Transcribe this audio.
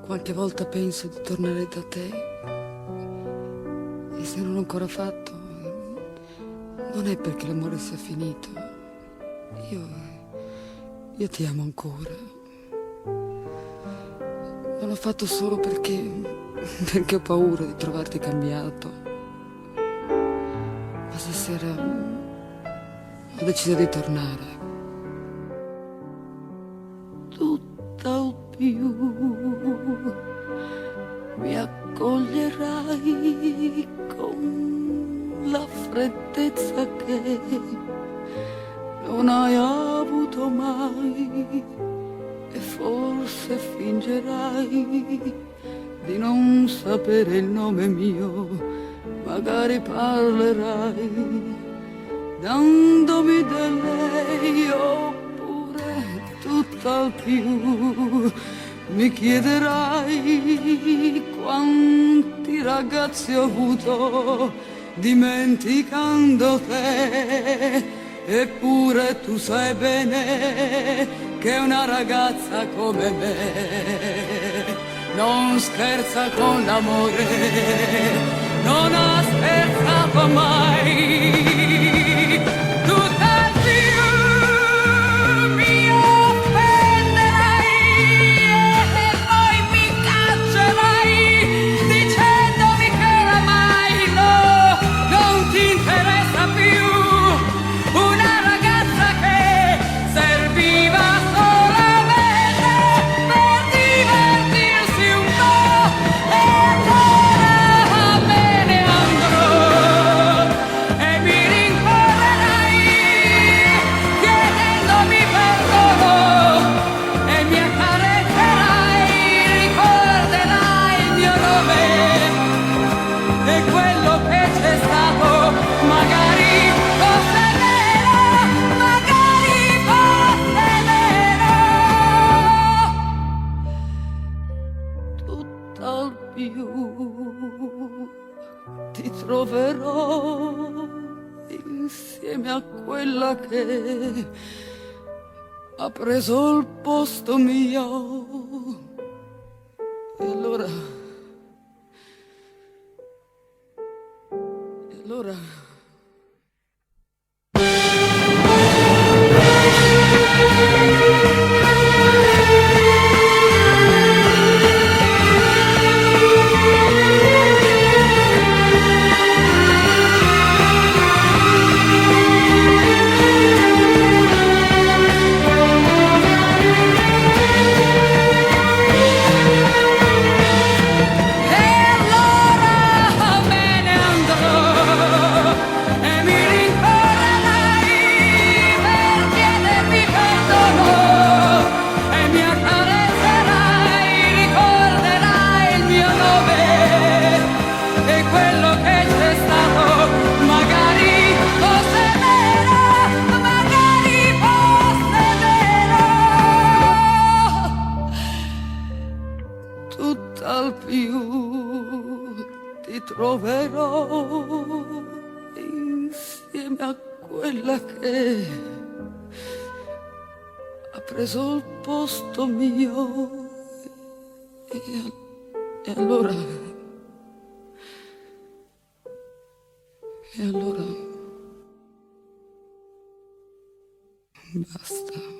Qualche volta penso di tornare da te e se non l'ho ancora fatto non è perché l'amore sia finito. Io ti amo ancora. Non l'ho fatto solo perché ho paura di trovarti cambiato. Ma stasera ho deciso di tornare. Tutt'al più mi accoglierai con la freddezza che non hai avuto mai e forse fingerai di non sapere il nome mio, magari parlerai dandomi del lei, oppure tutt'al più mi chiederai quanti ragazzi ho avuto dimenticando te, eppure tu sai bene che una ragazza come me non scherza con l'amore, non ha scherzato mai. Tutt'al più mi offenderai e poi mi caccerai dicendomi che oramai no, non ti interessa più una ragazza che serviva solamente per divertirsi un po', e allora me ne andrò e mi rincorrerai chiedendomi perdono e mi accarezzerai, ricorderai il mio nome e quello che c'è stato, magari fosse vero, magari fosse vero. Tutt'al più ti troverò insieme a quella che ha preso il posto mio. E allora me ne andrò e mi rincorrerai per chiedermi perdono e mi accarezzerai, ricorderai il mio nome e quello che c'è stato, magari fosse vero, magari fosse vero. Tutt'al più ti troverò insieme a quella che ha preso il posto mio. E, e allora, e allora basta.